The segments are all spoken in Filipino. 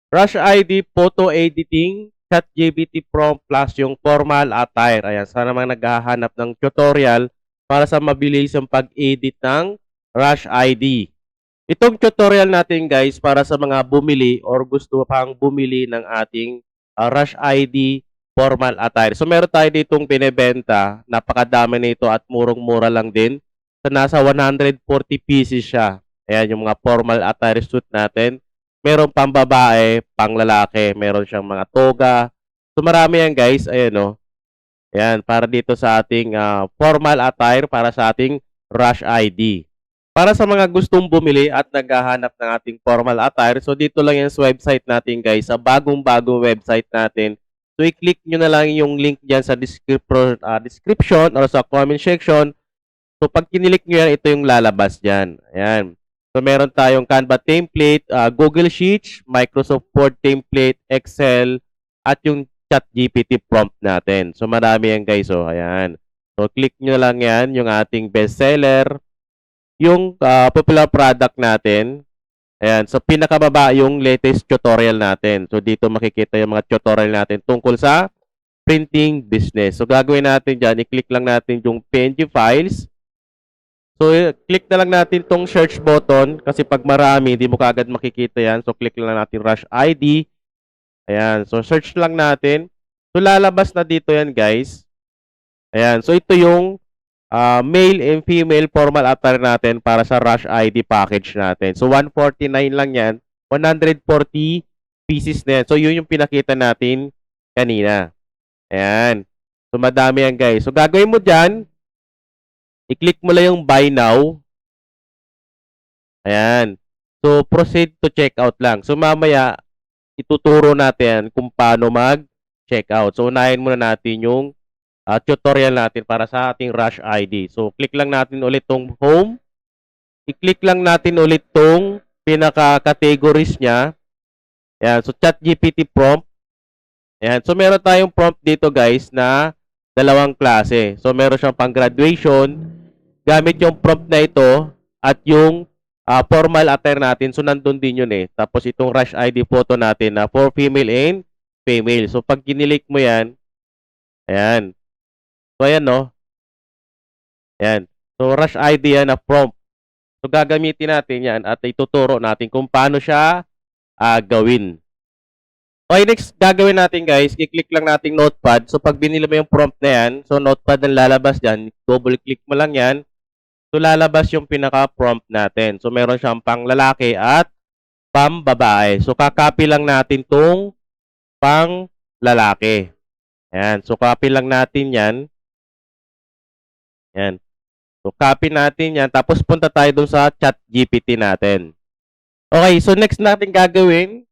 Rush ID, photo editing, ChatGPT prompt plus yung formal attire. Ayan, sana naman naghahanap ng tutorial para sa mabilisang pag-edit ng Rush ID. Itong tutorial natin guys para sa mga bumili or gusto pang bumili ng ating Rush ID formal attire. So meron tayo ditong binebenta, napakadami nito at murong-mura lang din. So nasa 140 pieces siya. Ayan yung mga formal attire suit natin. Meron pang babae, pang lalaki, meron siyang mga toga. So marami yan guys, ayan o. Ayan, para dito sa ating formal attire para sa ating Rush ID. Para sa mga gustong bumili at naghahanap ng ating formal attire, so dito lang yung sa website natin guys, sa bagong-bagong website natin. So i-click nyo na lang yung link dyan sa description or sa comment section. So pag kinilik nyo yan, ito yung lalabas dyan. Ayan. So meron tayong Canva template, Google Sheets, Microsoft Word template, Excel, at yung ChatGPT prompt natin. So marami yan guys. So ayan. So click nyo lang yan, yung ating bestseller, yung popular product natin. Ayan, so pinakababa yung latest tutorial natin. So dito makikita yung mga tutorial natin tungkol sa printing business. So gagawin natin dyan, i-click lang natin yung PNG files. So click na lang natin tong search button kasi pag marami, hindi mo kaagad makikita yan. So click lang natin Rush ID. Ayan, so search lang natin. So lalabas na dito yan guys. Ayan, so ito yung male and female formal attire natin para sa Rush ID package natin. So, 149 lang yan. 140 pieces na yan. So, yun yung pinakita natin kanina. Ayan. So, madami yan guys. So, gagawin mo dyan, i-click mo lang yung buy now. Ayan. So, proceed to checkout lang. So, mamaya, ituturo natin kung paano mag-checkout. So, unahin muna natin yung tutorial natin para sa ating Rush ID. So, click lang natin ulit tong home. I-click lang natin ulit tong pinaka-categories niya. Ayan. So, ChatGPT prompt. Ayan. So, meron tayong prompt dito guys na dalawang klase. So, meron siyang pang graduation. Gamit yung prompt na ito at yung formal attire natin. So, nandun din yun eh. Tapos, itong Rush ID photo natin na for female and female. So, pag kinilik mo yan, ayan. So, ayan, no? Ayan. So, Rush ID yan na prompt. So, gagamitin natin yan at ituturo natin kung paano siya gawin. Okay, next gagawin natin guys, i-click lang natin notepad. So, pag binili mo yung prompt na yan, so notepad ang lalabas dyan, double click mo lang yan. So, lalabas yung pinaka-prompt natin. So, meron siyang pang lalaki at pang babae. So, kakopy lang natin tong pang lalaki. Ayan. So, copy lang natin yan. Ayan. So, copy natin yan. Tapos, punta tayo dun sa ChatGPT natin. Okay, so next natin gagawin.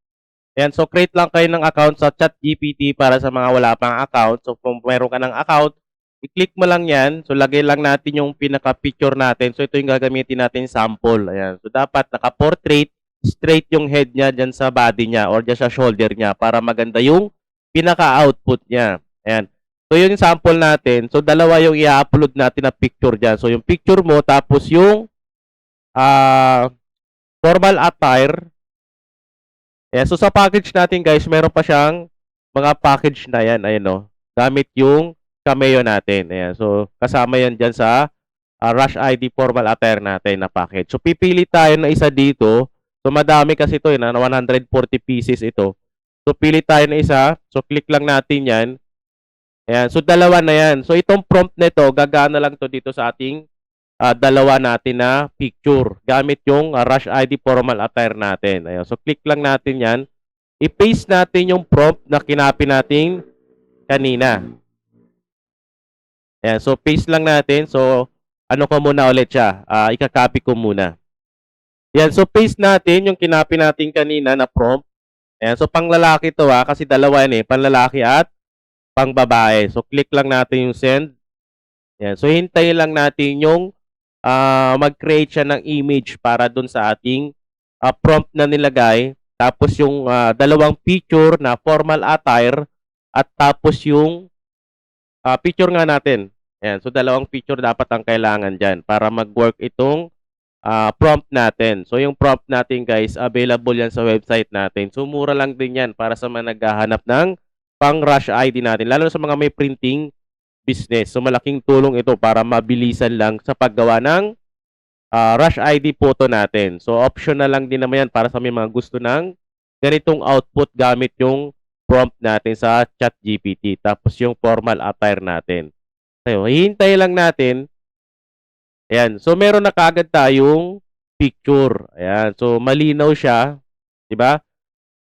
Ayan, so create lang kayo ng account sa ChatGPT para sa mga wala pang account. So, kung meron ka ng account, i-click mo lang yan. So, lagay lang natin yung pinaka-picture natin. So, ito yung gagamitin natin sample. Ayan. So, dapat naka-portrait, straight yung head niya dyan sa body niya or dyan sa shoulder niya para maganda yung pinaka-output niya. Ayan. So, yun yung sample natin. So, dalawa yung i-upload natin na picture dyan. So, yung picture mo, tapos yung formal attire. Ayan. So, sa package natin, guys, meron pa siyang mga package na yan. Ayan, no? Gamit yung Cameo natin. Ayan. So, kasama yan dyan sa Rush ID formal attire natin na package. So, pipili tayo na isa dito. So, madami kasi ito, na 140 pieces ito. So, pili tayo na isa. So, click lang natin yan. Ayan. So, dalawa na yan. So, itong prompt nito, gagana lang to dito sa ating dalawa natin na picture. Gamit yung Rush ID formal attire natin. Ayan. So, click lang natin yan. I-paste natin yung prompt na kinapi natin kanina. Ayan. So, paste lang natin. So, ano ko muna ulit siya? Ika-copy ko muna. Ayan. So, paste natin yung kinapi natin kanina na prompt. Ayan. So, pang lalaki to kasi dalawa yan eh. Pang lalaki at pang babae. So, click lang natin yung send. Yan. So, hintayin lang natin yung mag-create siya ng image para dun sa ating prompt na nilagay. Tapos yung dalawang picture na formal attire at tapos yung picture nga natin. Yan. So, dalawang picture dapat ang kailangan dyan para mag-work itong prompt natin. So, yung prompt natin guys, available yan sa website natin. So, mura lang din yan para sa mga naghahanap ng pang Rush ID natin. Lalo sa mga may printing business. So, malaking tulong ito para mabilisan lang sa paggawa ng Rush ID photo natin. So, optional lang din naman yan para sa may mga gusto ng ganitong output gamit yung prompt natin sa ChatGPT. Tapos yung formal attire natin. So, hihintay lang natin. Ayan. So, meron na kaagad tayong picture. Ayan. So, malinaw siya. Diba?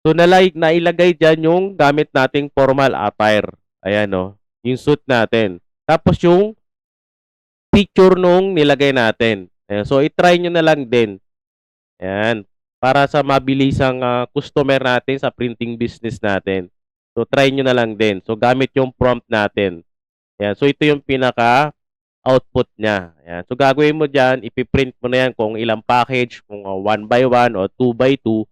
So, nailagay dyan yung gamit nating formal attire. Ayan, no? Yung suit natin. Tapos yung picture nung nilagay natin. Ayan. So, itry nyo na lang din. Ayan. Para sa mabilisang customer natin sa printing business natin. So, try nyo na lang din. So, gamit yung prompt natin. Ayan. So, ito yung pinaka-output niya. Ayan. So, gagawin mo dyan, ipiprint mo na yan kung ilang package, kung 1 by 1 o 2 by 2.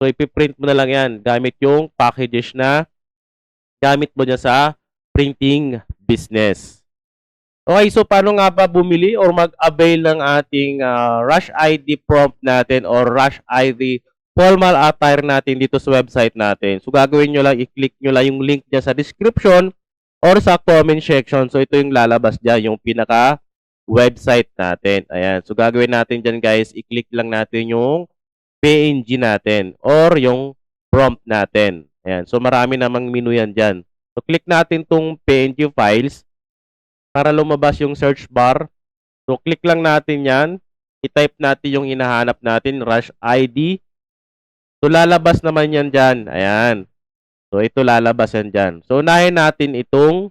So, ipiprint mo na lang yan gamit yung packages na gamit mo dyan sa printing business. Okay, so paano nga ba bumili or mag-avail ng ating Rush ID prompt natin or Rush ID formal attire natin dito sa website natin? So, gagawin nyo lang, i-click nyo lang yung link dyan sa description or sa comment section. So, ito yung lalabas dyan, yung pinaka-website natin. Ayan. So, gagawin natin dyan guys, i-click lang natin yung PNG natin or yung prompt natin. Ayan. So, marami namang menu yan dyan. So, click natin tong PNG files para lumabas yung search bar. So, click lang natin yan. I-type natin yung hinahanap natin, Rush ID. So, lalabas naman yan dyan. Ayan. So, ito lalabas yan dyan. So, unahin natin itong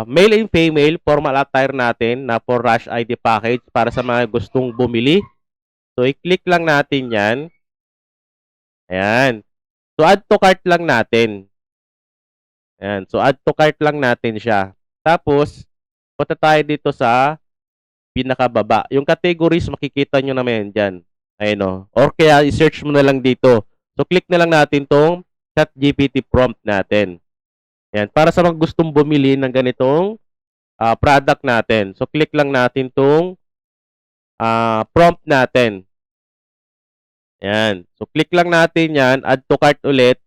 male and female formal attire natin na for Rush ID package para sa mga gustong bumili. So, i-click lang natin yan. Ayan. So, add to cart lang natin. Ayan. So, add to cart lang natin siya. Tapos, punta tayo dito sa pinakababa. Yung categories, makikita nyo naman dyan. Ayan o. Or kaya, i-search mo na lang dito. So, click na lang natin tong ChatGPT prompt natin. Ayan. Para sa mga gustong bumili ng ganitong product natin. So, click lang natin tong prompt natin. Ayan. So, click lang natin yan. Add to cart ulit.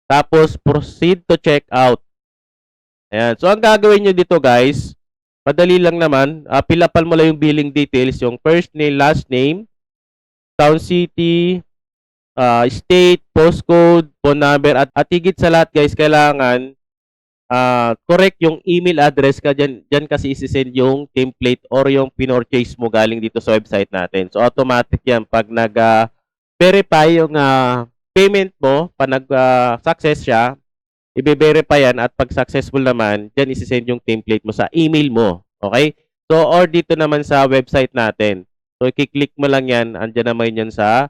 Tapos, proceed to checkout. Ayan. So, ang gagawin nyo dito, guys, madali lang naman. Pilapan mo lang yung billing details, yung first name, last name, town, city, state, postcode, phone number, at higit sa lahat, guys, kailangan correct yung email address ka dyan. Dyan kasi isi-send yung template or yung pinorchase mo galing dito sa website natin. So, automatic yan. Pag nag-verify yung payment mo, pag nag-success siya, i-verify yan at pag successful naman, dyan isi-send yung template mo sa email mo. Okay? So, or dito naman sa website natin. So, i-click mo lang yan, andyan naman yan sa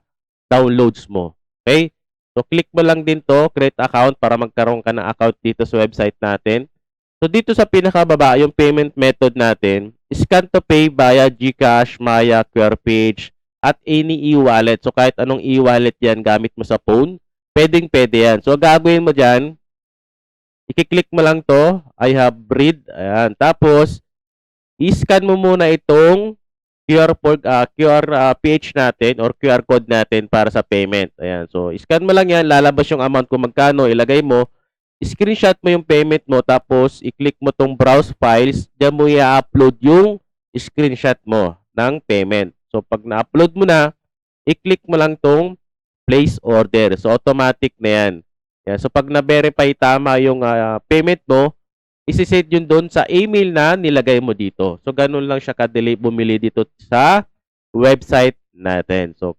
downloads mo. Okay? So, click mo lang din to, create account para magkaroon ka ng account dito sa website natin. So, dito sa pinakababa, yung payment method natin, scan to pay via GCash, Maya, QR Page, at any e-wallet. So, kahit anong e-wallet yan gamit mo sa phone, pwedeng-pwede yan. So, gagawin mo dyan, i-click mo lang to, I have read. Ayan. Tapos, i-scan mo muna itong QR PH natin or QR code natin para sa payment. Ayan. So, scan mo lang yan, lalabas yung amount kung magkano, ilagay mo, screenshot mo yung payment mo, tapos i-click mo tong browse files, diyan mo i-upload yung screenshot mo ng payment. So, pag na-upload mo na, i-click mo lang tong place order. So, automatic na yan. Yan. So, pag na-verify tama yung payment mo, isi-send yun doon sa email na nilagay mo dito. So, ganun lang siya kadali bumili dito sa website natin. So,